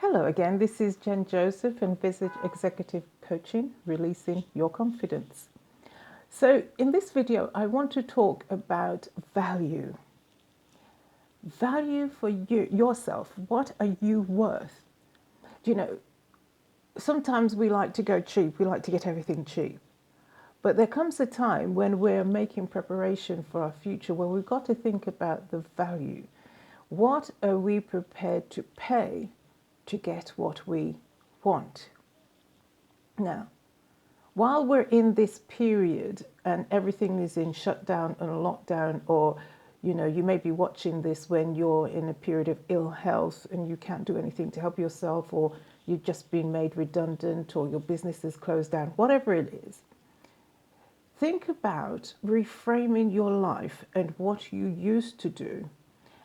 Hello again, this is Jen Joseph and Visage Executive Coaching, Releasing Your Confidence. So in this video, I want to talk about value. Value for you, yourself. What are you worth? Sometimes we like to go cheap. We like to get everything cheap. But there comes a time when we're making preparation for our future where we've got to think about the value. What are we prepared to pay to get what we want? Now, while we're in this period and everything is in shutdown and lockdown, or you may be watching this when you're in a period of ill health and you can't do anything to help yourself, or you've just been made redundant, or your business is closed down, whatever it is. Think about reframing your life and what you used to do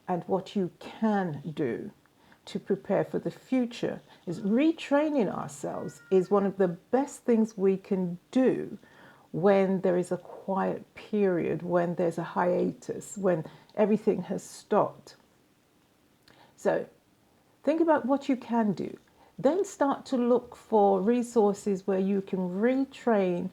and what you can do to prepare for the future. Is retraining ourselves is one of the best things we can do when there is a quiet period, when there's a hiatus, when everything has stopped. So think about what you can do. Then start to look for resources where you can retrain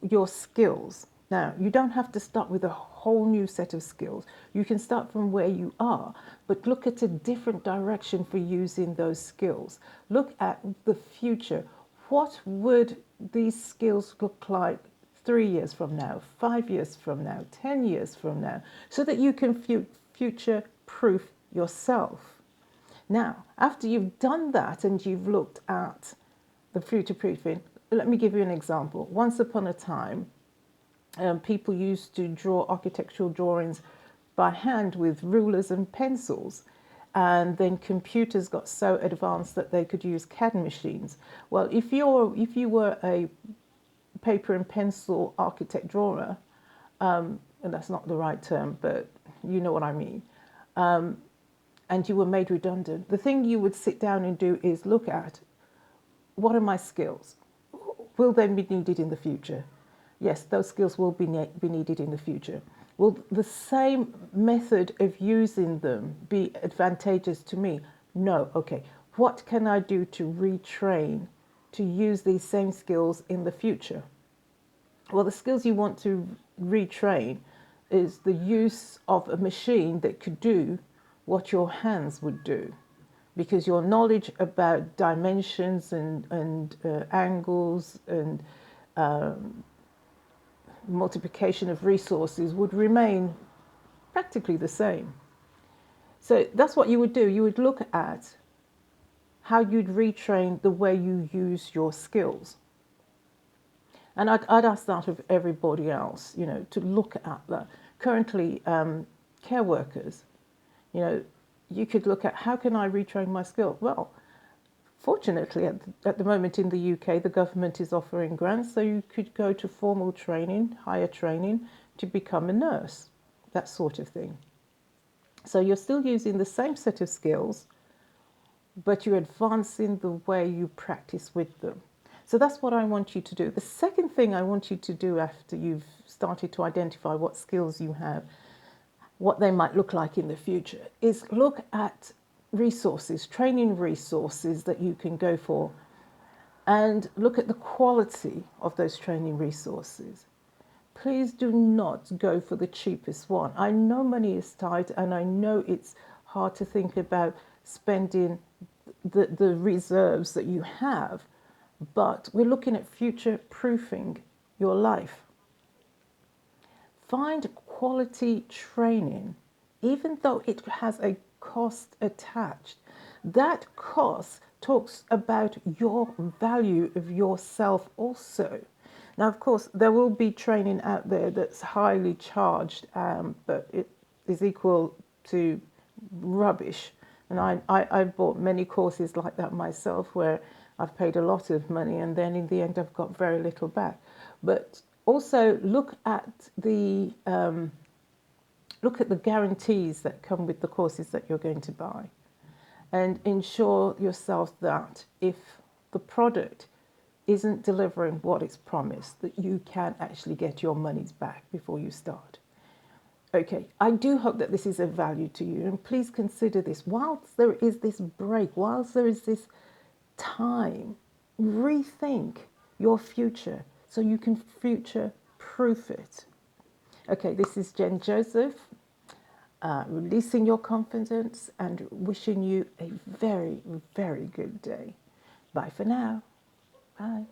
your skills. Now, you don't have to start with a whole new set of skills. You can start from where you are, but look at a different direction for using those skills. Look at the future. What would these skills look like 3 years from now, 5 years from now, 10 years from now, so that you can future-proof yourself? Now, after you've done that and you've looked at the future-proofing, let me give you an example. Once upon a time, people used to draw architectural drawings by hand with rulers and pencils, and then computers got so advanced that they could use CAD machines. Well, if you were a paper and pencil architect drawer, and that's not the right term, but you know what I mean, and you were made redundant, the thing you would sit down and do is look at, what are my skills? Will they be needed in the future? Yes, those skills will be needed in the future. Will the same method of using them be advantageous to me? No. Okay. What can I do to retrain to use these same skills in the future? Well, the skills you want to retrain is the use of a machine that could do what your hands would do, because your knowledge about dimensions and angles and multiplication of resources would remain practically the same. So that's what you would do. You would look at how you'd retrain the way you use your skills. And I'd ask that of everybody else, to look at that. Currently, care workers, you could look at, how can I retrain my skills? Well, fortunately, at the moment in the UK, the government is offering grants, so you could go to formal training, higher training, to become a nurse, that sort of thing. So you're still using the same set of skills, but you're advancing the way you practice with them. So that's what I want you to do. The second thing I want you to do after you've started to identify what skills you have, what they might look like in the future, is look at resources, training resources that you can go for, and look at the quality of those training resources. Please do not go for the cheapest one. I know money is tight, and I know it's hard to think about spending the reserves that you have, but we're looking at future-proofing your life. Find quality training, even though it has a cost attached. That cost talks about your value of yourself also. Now, of course, there will be training out there that's highly charged, but it is equal to rubbish. And I've bought many courses like that myself, where I've paid a lot of money and then in the end I've got very little back. But also look at the guarantees that come with the courses that you're going to buy, and ensure yourself that if the product isn't delivering what it's promised, that you can actually get your monies back before you start. Okay, I do hope that this is of value to you, and please consider this. Whilst there is this break, whilst there is this time, rethink your future so you can future proof it. Okay, this is Jen Joseph, releasing your confidence and wishing you a very, very good day. Bye for now. Bye.